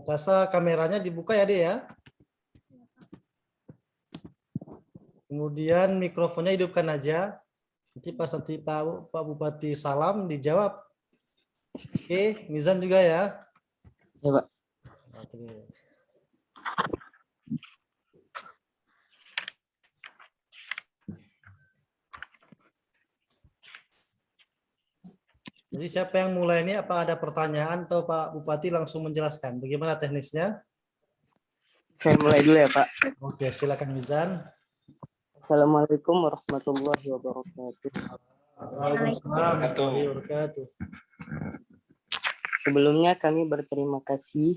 Tasa kameranya dibuka ya, Dek ya. Kemudian mikrofonnya hidupkan aja. Nanti pas nanti Pak Bupati salam dijawab. Oke, Mizan juga ya. Ya, Pak. Oke. Jadi siapa yang mulai ini? Apa ada pertanyaan atau Pak Bupati langsung menjelaskan? Bagaimana teknisnya? Saya mulai dulu ya, Pak. Oke, silakan Mizan. Assalamualaikum warahmatullahi wabarakatuh. Waalaikumsalam warahmatullahi wabarakatuh. Sebelumnya kami berterima kasih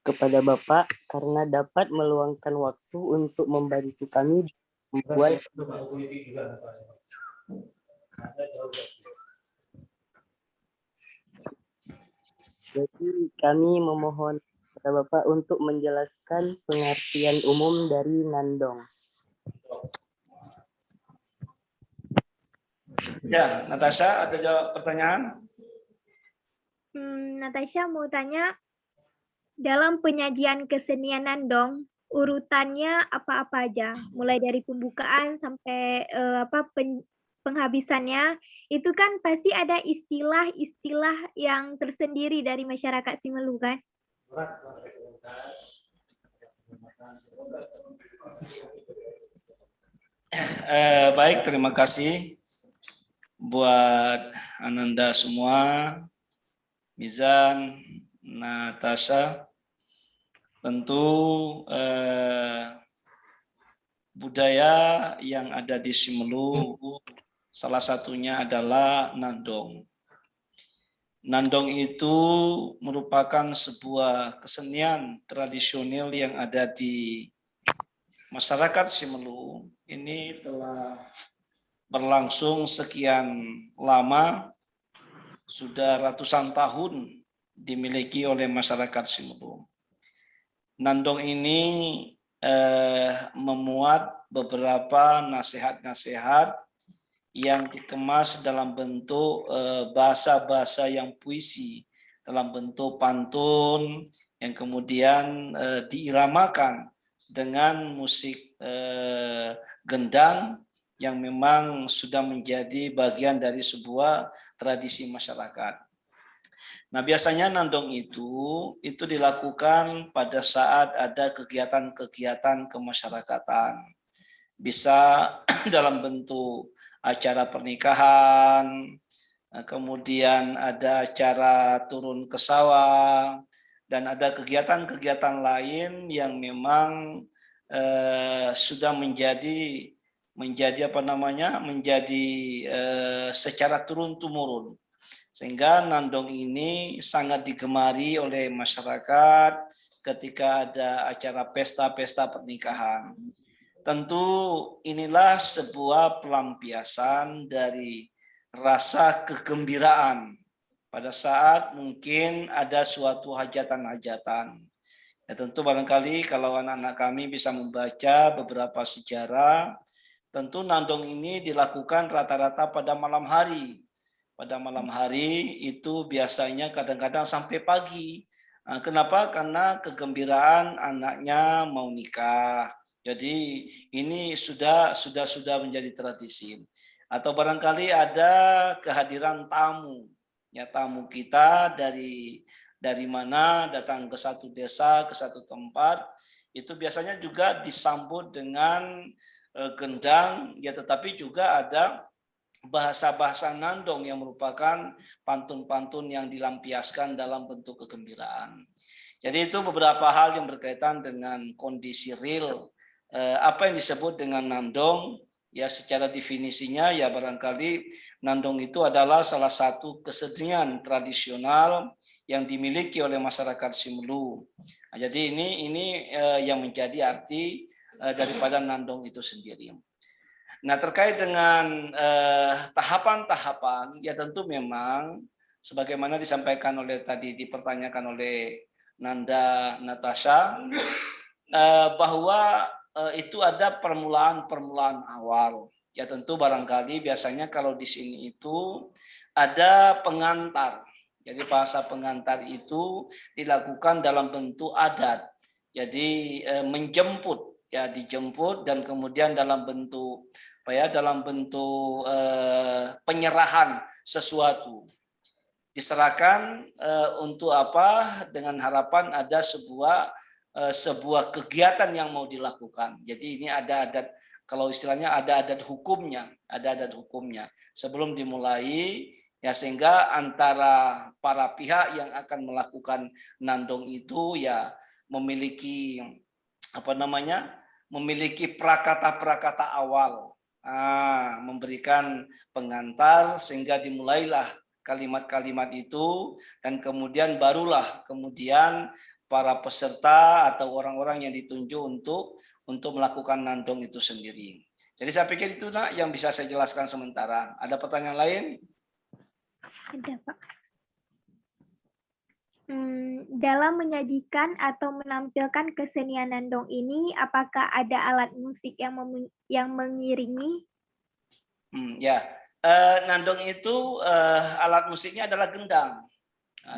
kepada Bapak karena dapat meluangkan waktu untuk membantu kami membuat. Jadi kami memohon kepada Bapak untuk menjelaskan pengertian umum dari nandong. Ya, Natasha, ada jawab pertanyaan? Natasha mau tanya, dalam penyajian kesenian nandong, urutannya apa-apa aja? Mulai dari pembukaan sampai penghabisannya, itu kan pasti ada istilah-istilah yang tersendiri dari masyarakat Simelu kan? Baik, terima kasih buat Ananda semua, Mizan, Natasha. Tentu budaya yang ada di Simelu salah satunya adalah nandong. Nandong itu merupakan sebuah kesenian tradisional yang ada di masyarakat Simelu. Ini telah berlangsung sekian lama, sudah ratusan tahun dimiliki oleh masyarakat Simelu. Nandong ini memuat beberapa nasihat-nasihat yang dikemas dalam bentuk bahasa-bahasa yang puisi, dalam bentuk pantun yang kemudian diiramakan dengan musik gendang yang memang sudah menjadi bagian dari sebuah tradisi masyarakat. Nah, biasanya nandong itu dilakukan pada saat ada kegiatan-kegiatan kemasyarakatan. Bisa dalam bentuk acara pernikahan, kemudian ada acara turun ke sawah, dan ada kegiatan-kegiatan lain yang memang sudah menjadi secara turun-temurun. Sehingga nandong ini sangat digemari oleh masyarakat ketika ada acara pesta-pesta pernikahan. Tentu inilah sebuah pelampiasan dari rasa kegembiraan pada saat mungkin ada suatu hajatan-hajatan. Ya, tentu barangkali kalau anak-anak kami bisa membaca beberapa sejarah, tentu nandong ini dilakukan rata-rata pada malam hari. Pada malam hari itu biasanya kadang-kadang sampai pagi. Nah, kenapa? Karena kegembiraan anaknya mau nikah. Jadi ini sudah menjadi tradisi. Atau barangkali ada kehadiran tamu. Ya, tamu kita dari mana datang ke satu desa, ke satu tempat, itu biasanya juga disambut dengan gendang, ya, tetapi juga ada bahasa-bahasa nandong yang merupakan pantun-pantun yang dilampiaskan dalam bentuk kegembiraan. Jadi itu beberapa hal yang berkaitan dengan kondisi real. Apa yang disebut dengan nandong, ya secara definisinya ya barangkali nandong itu adalah salah satu kesenian tradisional yang dimiliki oleh masyarakat Simelu. Nah, jadi ini yang menjadi arti daripada nandong itu sendiri. Nah, terkait dengan tahapan-tahapan, ya tentu memang sebagaimana disampaikan oleh tadi dipertanyakan oleh Natasha, bahwa itu ada permulaan awal. Ya tentu barangkali biasanya kalau di sini itu ada pengantar. Jadi bahasa pengantar itu dilakukan dalam bentuk adat. Jadi menjemput, ya dijemput, dan kemudian dalam bentuk apa ya, dalam bentuk penyerahan sesuatu. Diserahkan untuk apa? Dengan harapan ada sebuah kegiatan yang mau dilakukan. Jadi ini ada adat, kalau istilahnya ada adat hukumnya, sebelum dimulai, ya, sehingga antara para pihak yang akan melakukan nandong itu ya memiliki apa namanya? Memiliki prakata-prakata awal. Memberikan pengantar sehingga dimulailah kalimat-kalimat itu, dan kemudian barulah para peserta atau orang-orang yang ditunjuk untuk melakukan nandong itu sendiri. Jadi saya pikir itu nak yang bisa saya jelaskan sementara. Ada pertanyaan lain? Ada, Pak. Dalam menyajikan atau menampilkan kesenian nandong ini, apakah ada alat musik yang mengiringi? Ya, nandong itu alat musiknya adalah gendang.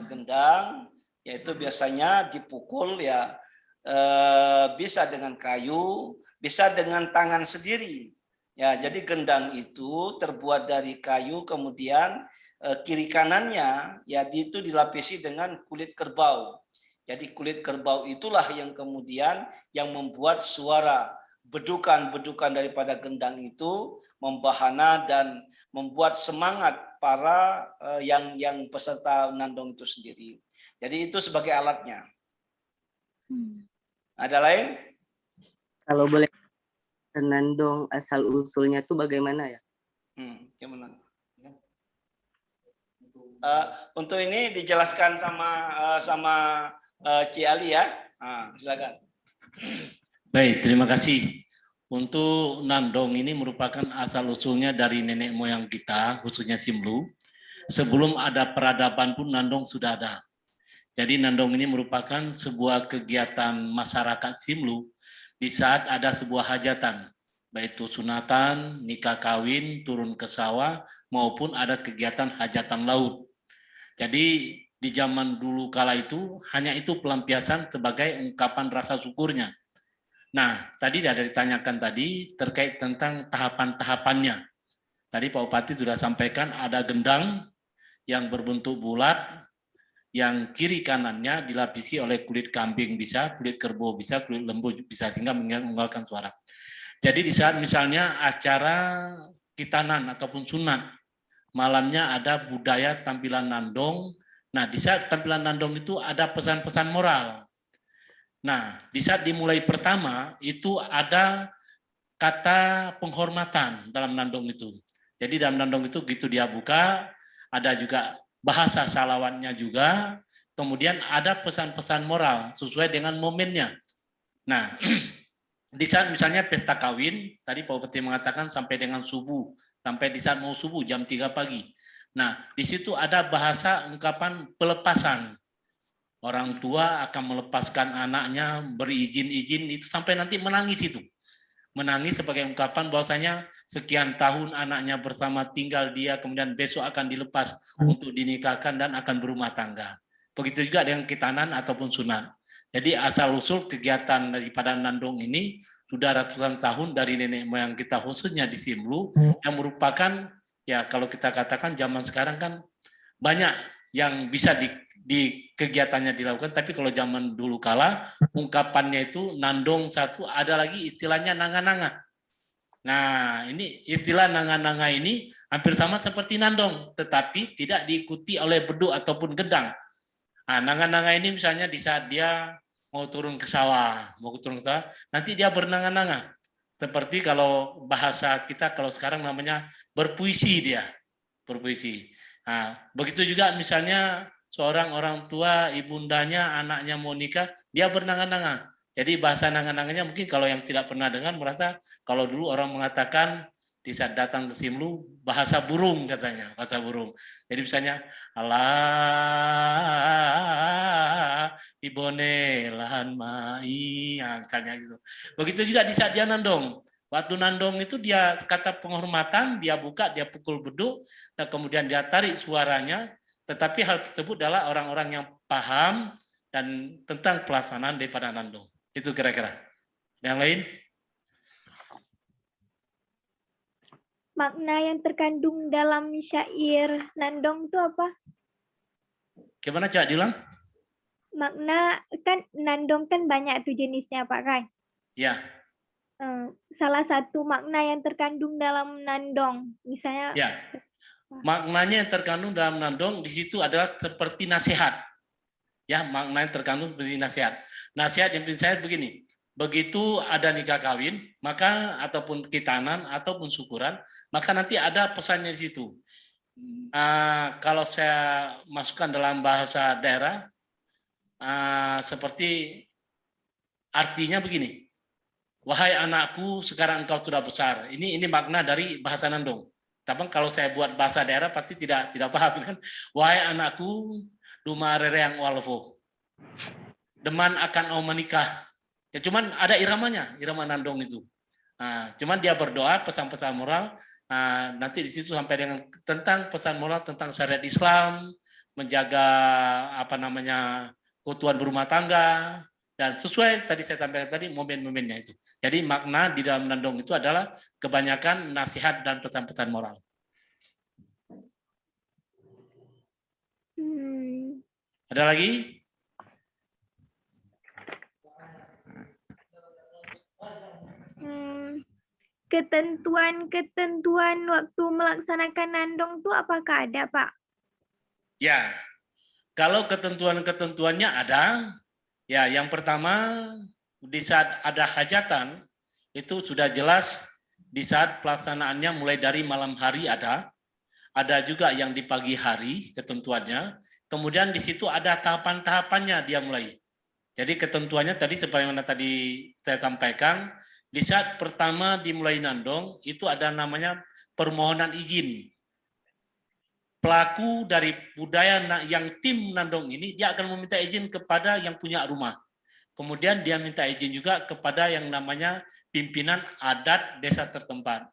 Gendang yaitu biasanya dipukul ya, bisa dengan kayu, bisa dengan tangan sendiri. Ya, jadi gendang itu terbuat dari kayu, kemudian kiri kanannya ya itu dilapisi dengan kulit kerbau. Jadi kulit kerbau itulah yang kemudian yang membuat suara bedukan-bedukan daripada gendang itu membahana dan membuat semangat para yang peserta nandong itu sendiri. Jadi itu sebagai alatnya. Ada lain? Kalau boleh, nandong asal usulnya itu bagaimana ya? Gimana? Untuk ini dijelaskan sama Ci Ali ya. Silakan. Baik, terima kasih. Untuk nandong ini merupakan asal-usulnya dari nenek moyang kita, khususnya Simlu. Sebelum ada peradaban pun nandong sudah ada. Jadi nandong ini merupakan sebuah kegiatan masyarakat Simlu di saat ada sebuah hajatan, baik itu sunatan, nikah kawin, turun ke sawah, maupun ada kegiatan hajatan laut. Jadi di zaman dulu kala itu, hanya itu pelampiasan sebagai ungkapan rasa syukurnya. Nah, tadi ada ditanyakan tadi terkait tentang tahapan-tahapannya. Tadi Pak Bupati sudah sampaikan ada gendang yang berbentuk bulat, yang kiri kanannya dilapisi oleh kulit kambing bisa, kulit kerbau bisa, kulit lembu bisa, sehingga mengeluarkan suara. Jadi di saat misalnya acara kitanan ataupun sunat, malamnya ada budaya tampilan nandong. Nah, di saat tampilan nandong itu ada pesan-pesan moral. Nah, di saat dimulai pertama itu ada kata penghormatan dalam nandong itu. Jadi dalam nandong itu gitu dia buka, ada juga bahasa salawatnya juga, kemudian ada pesan-pesan moral sesuai dengan momennya. Nah, di saat misalnya pesta kawin, tadi Pak Bupati mengatakan sampai dengan subuh, sampai di saat mau subuh jam 3 pagi. Nah, di situ ada bahasa ungkapan pelepasan. Orang tua akan melepaskan anaknya, berizin-izin itu sampai nanti menangis itu. Menangis sebagai ungkapan bahwasanya sekian tahun anaknya bersama tinggal dia, kemudian besok akan dilepas untuk dinikahkan dan akan berumah tangga. Begitu juga dengan kitanan ataupun sunat. Jadi asal-usul kegiatan daripada nandong ini sudah ratusan tahun dari nenek moyang kita khususnya di Simlu, yang merupakan ya kalau kita katakan zaman sekarang kan banyak yang bisa di kegiatannya dilakukan, tapi kalau zaman dulu kala ungkapannya itu nandong satu, ada lagi istilahnya nanga-nanga. Nah, ini istilah nanga-nanga ini hampir sama seperti nandong, tetapi tidak diikuti oleh beduk ataupun gendang. Nah, nanga-nanga ini misalnya di saat dia mau turun ke sawah, nanti dia bernanga-nanga. Seperti kalau bahasa kita kalau sekarang namanya berpuisi dia, berpuisi. Nah, begitu juga misalnya seorang orang tua, ibundanya, anaknya mau nikah, dia bernanga-nanga. Jadi bahasa nanga-nanganya mungkin kalau yang tidak pernah dengar merasa kalau dulu orang mengatakan di saat datang ke Simlu bahasa burung katanya, bahasa burung. Jadi misalnya Allah ibone lahan mai, misalnya gitu. Begitu juga di saat dia nandong. Waktu nandong itu dia kata penghormatan, dia buka, dia pukul beduk, dan kemudian dia tarik suaranya. Tetapi hal tersebut adalah orang-orang yang paham dan tentang pelaksanaan daripada nandong. Itu kira-kira. Yang lain? Makna yang terkandung dalam syair nandong itu apa? Gimana Cak Dilang? Makna kan nandong kan banyak tuh jenisnya Pak kan? Ya, Salah satu makna yang terkandung dalam nandong, misalnya ya. Maknanya yang terkandung dalam nandong di situ adalah seperti nasihat. Ya, makna yang terkandung seperti nasihat. Nasihat yang saya begini, begitu ada nikah kawin, maka ataupun khitanan ataupun syukuran, maka nanti ada pesannya di situ. Kalau saya masukkan dalam bahasa daerah, seperti artinya begini. Wahai anakku, sekarang engkau sudah besar. Ini makna dari bahasa nandong. Tapi kalau saya buat bahasa daerah pasti tidak paham kan. Wahai anakku, duma rereang walfo. Deman akan mau menikah. Ya cuman ada iramanya, irama nandong itu. Cuman dia berdoa pesan-pesan moral. Nanti di situ sampai dengan tentang pesan moral tentang syariat Islam, menjaga keutuhan berumah tangga, dan sesuai tadi saya sampaikan tadi momen-momennya itu. Jadi makna di dalam nandong itu adalah kebanyakan nasihat dan pesan-pesan moral. Ada lagi? Ketentuan waktu melaksanakan nandong itu apakah ada, Pak? Ya, kalau ketentuannya ada. Ya, yang pertama di saat ada hajatan itu sudah jelas di saat pelaksanaannya mulai dari malam hari ada juga yang di pagi hari ketentuannya. Kemudian di situ ada tahapan-tahapannya dia mulai. Jadi ketentuannya tadi sebagaimana tadi saya sampaikan, di saat pertama dimulai nandong itu ada namanya permohonan izin. Pelaku dari budaya yang tim nandong ini, dia akan meminta izin kepada yang punya rumah. Kemudian dia minta izin juga kepada yang namanya pimpinan adat desa tertempat.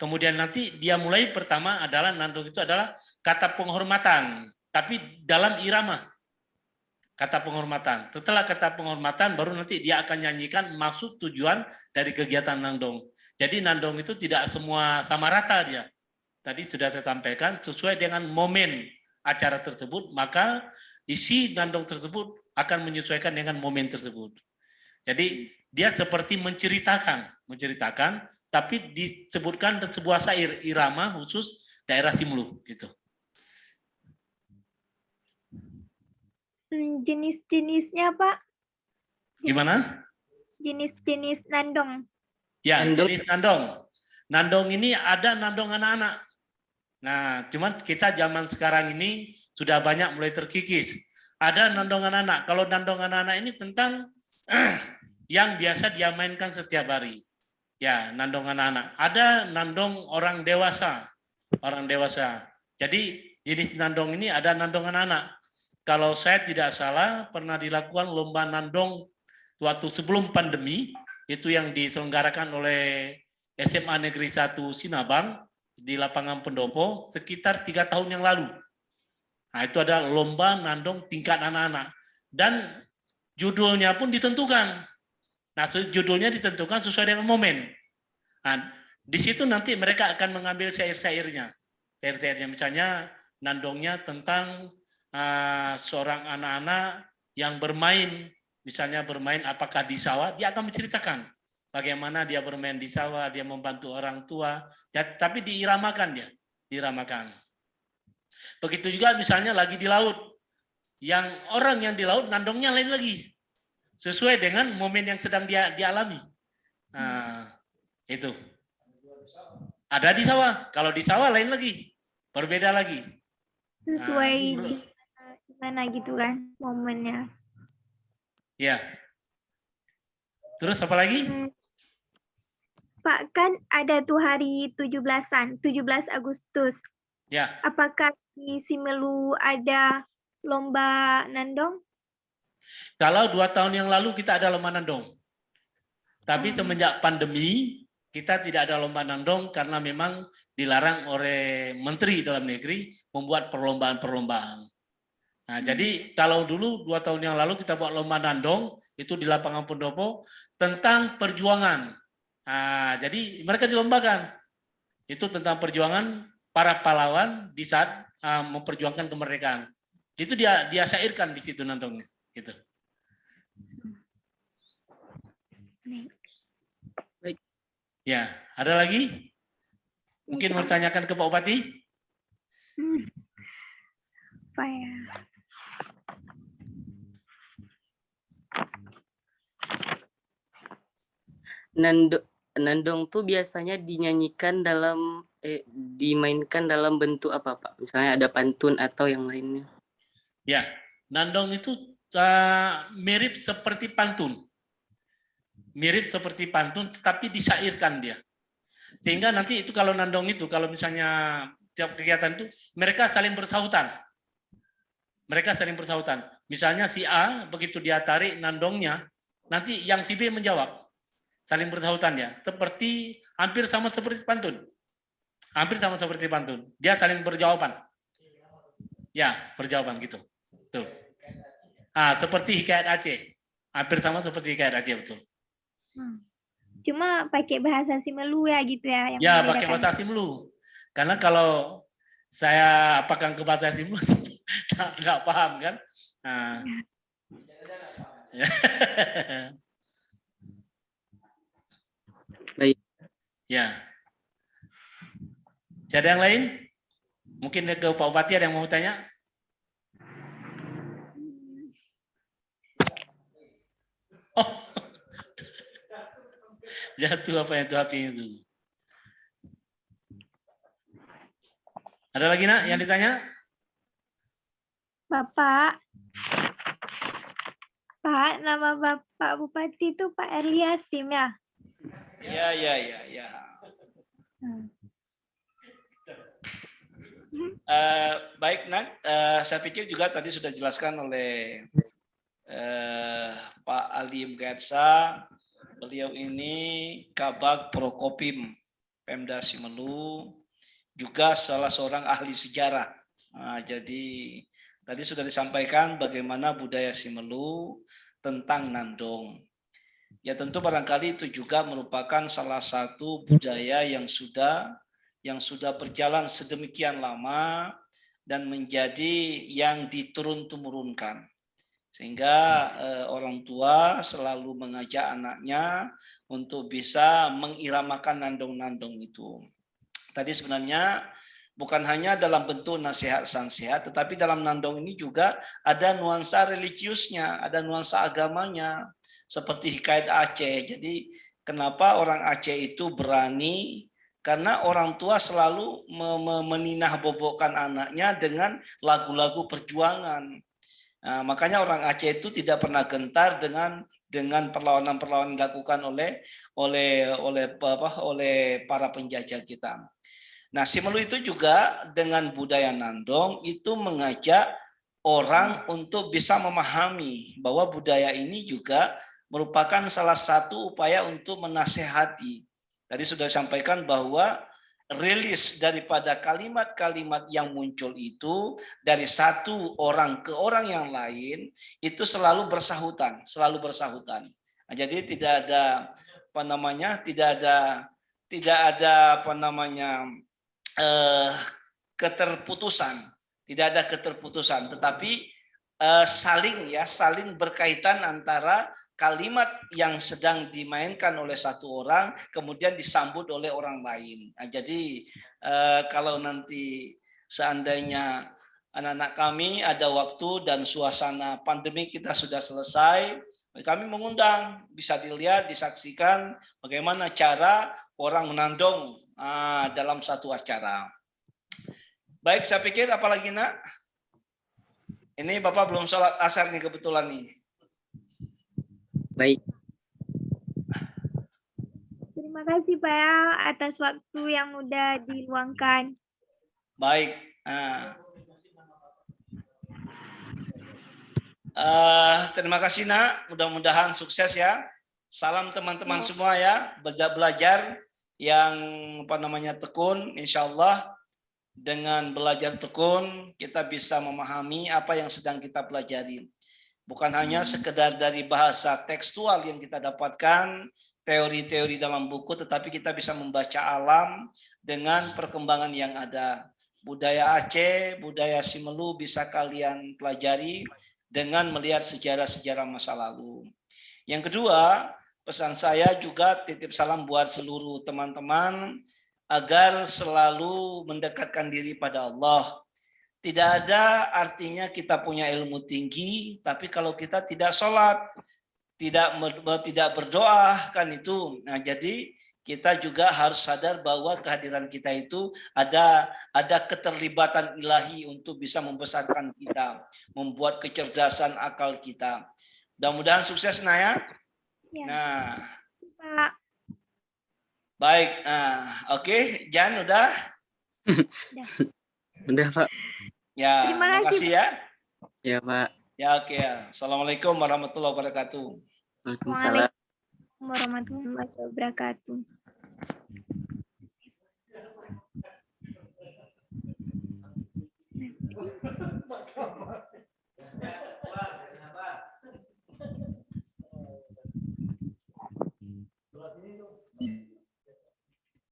Kemudian nanti dia mulai pertama adalah nandong itu adalah kata penghormatan, tapi dalam irama. Kata penghormatan. Setelah kata penghormatan baru nanti dia akan nyanyikan maksud tujuan dari kegiatan nandong. Jadi nandong itu tidak semua sama rata dia. Tadi sudah saya sampaikan, sesuai dengan momen acara tersebut, maka isi nandong tersebut akan menyesuaikan dengan momen tersebut. Jadi dia seperti menceritakan, tapi disebutkan sebuah syair irama khusus daerah Simelu, gitu. Jenis-jenisnya, Pak? Gimana? Jenis-jenis nandong. Ya, jenis nandong. Nandong ini ada nandong anak-anak. Nah, cuman kita zaman sekarang ini sudah banyak mulai terkikis. Ada nandong anak-anak. Kalau nandong anak-anak ini tentang yang biasa dia mainkan setiap hari. Ya, nandong anak-anak. Ada nandong orang dewasa. Jadi jenis nandong ini ada nandong anak-anak. Kalau saya tidak salah, pernah dilakukan lomba nandong waktu sebelum pandemi, itu yang diselenggarakan oleh SMA Negeri 1 Sinabang, di lapangan pendopo sekitar 3 tahun yang lalu. Nah, itu ada lomba nandong tingkat anak-anak. Dan judulnya pun ditentukan. Nah, judulnya ditentukan sesuai dengan momen. Nah, di situ nanti mereka akan mengambil syair-syairnya. Misalnya nandongnya tentang seorang anak-anak yang bermain, misalnya bermain apakah di sawah, dia akan menceritakan bagaimana dia bermain di sawah, dia membantu orang tua, ya, tapi diiramakan dia, diramakan. Begitu juga misalnya lagi di laut, yang orang yang di laut nandongnya lain lagi, sesuai dengan momen yang sedang dia dialami. Nah, itu. Ada di sawah, kalau di sawah lain lagi, berbeda lagi. Sesuai gimana gitu kan momennya. Ya. Terus apa lagi? Pak, kan ada tuh hari 17-an, 17 Agustus. Ya. Apakah di Simelu ada lomba nandong? Kalau 2 tahun yang lalu kita ada lomba nandong. Tapi semenjak pandemi, kita tidak ada lomba nandong karena memang dilarang oleh Menteri Dalam Negeri membuat perlombaan-perlombaan. Nah, jadi kalau dulu 2 tahun yang lalu kita buat lomba nandong itu di lapangan pendopo tentang perjuangan. Nah, jadi mereka dilombakan itu tentang perjuangan para pahlawan di saat memperjuangkan kemerdekaan. Itu dia syairkan di situ nandongnya, gitu. Ya, ada lagi? Mungkin mau tanyakan ke Pak Bupati? Apa ya? Nandong tuh biasanya dinyanyikan dimainkan dalam bentuk apa, Pak? Misalnya ada pantun atau yang lainnya. Ya, nandong itu mirip seperti pantun. Mirip seperti pantun, tetapi disyairkan dia. Sehingga nanti itu kalau nandong itu, kalau misalnya tiap kegiatan itu, mereka saling bersahutan. Mereka saling bersahutan. Misalnya si A, begitu dia tarik nandongnya, nanti yang si B menjawab. Saling bersahutan ya. Seperti, hampir sama seperti pantun. Hampir sama seperti pantun. Dia saling berjawaban. Ya, berjawaban gitu. Tuh. Seperti hikayat Aceh. Hampir sama seperti hikayat Aceh, betul. Cuma pakai bahasa Simelu ya gitu ya? Yang ya, membedakan. pakai bahasa Simelu. Karena kalau saya apakan ke bahasa Simelu, nggak paham kan? Nah. Baik. Ya. Ada yang lain? Mungkin ke Pak Bupati ada yang mau tanya? Oh. Jatuh apa itu api itu? Ada lagi nak yang ditanya? Bapak, Pak, nama Bapak Bupati itu Pak Erliasim ya? Ya. Baik Nak, saya pikir juga tadi sudah dijelaskan oleh Pak Ali Mgatsa. Beliau ini Kabag Prokopim Pemda Simelu, juga salah seorang ahli sejarah. Jadi tadi sudah disampaikan bagaimana budaya Simelu tentang nandong. Ya tentu barangkali itu juga merupakan salah satu budaya yang sudah berjalan sedemikian lama dan menjadi yang diturun-temurunkan. Sehingga orang tua selalu mengajak anaknya untuk bisa mengiramakan nandong-nandong itu. Tadi sebenarnya bukan hanya dalam bentuk nasihat sansehat, tetapi dalam nandong ini juga ada nuansa religiusnya, ada nuansa agamanya, seperti hikayat Aceh. Jadi kenapa orang Aceh itu berani? Karena orang tua selalu meninah bobokkan anaknya dengan lagu-lagu perjuangan. Nah, makanya orang Aceh itu tidak pernah gentar dengan perlawanan-perlawanan dilakukan oleh para penjajah kita. Nah, Simelu itu juga dengan budaya nandong itu mengajak orang untuk bisa memahami bahwa budaya ini juga merupakan salah satu upaya untuk menasehati. Tadi sudah disampaikan bahwa rilis daripada kalimat-kalimat yang muncul itu dari satu orang ke orang yang lain itu selalu bersahutan. Nah, jadi tidak ada keterputusan, tetapi saling berkaitan antara kalimat yang sedang dimainkan oleh satu orang kemudian disambut oleh orang lain. Nah, jadi kalau nanti seandainya anak-anak kami ada waktu dan suasana pandemi kita sudah selesai, kami mengundang, bisa dilihat, disaksikan bagaimana cara orang menandong dalam satu acara. Baik, saya pikir apalagi nak? Ini Bapak belum sholat asar nih kebetulan nih. Baik. Terima kasih Pak ya, atas waktu yang udah diluangkan. Baik. Terima kasih nak, mudah-mudahan sukses ya. Salam teman-teman semua ya, belajar yang tekun, insya Allah dengan belajar tekun kita bisa memahami apa yang sedang kita pelajari. Bukan hanya sekedar dari bahasa tekstual yang kita dapatkan, teori-teori dalam buku, tetapi kita bisa membaca alam dengan perkembangan yang ada. Budaya Aceh, budaya Simelu bisa kalian pelajari dengan melihat sejarah-sejarah masa lalu. Yang kedua, pesan saya juga titip salam buat seluruh teman-teman agar selalu mendekatkan diri pada Allah. Tidak ada artinya kita punya ilmu tinggi, tapi kalau kita tidak sholat, tidak berdoa, kan itu. Nah, jadi kita juga harus sadar bahwa kehadiran kita itu ada keterlibatan ilahi untuk bisa membesarkan kita, membuat kecerdasan akal kita. Mudah-mudahan sukses, Naya. Ya. Nah, Pak. baik. Nah, oke, Jan udah? Udah, Pak. Ya, Terima terima kasih, kasih ya. Ya, Pak. Ya, oke ya. Assalamualaikum warahmatullahi wabarakatuh. Waalaikumsalam. Warahmatullahi wabarakatuh.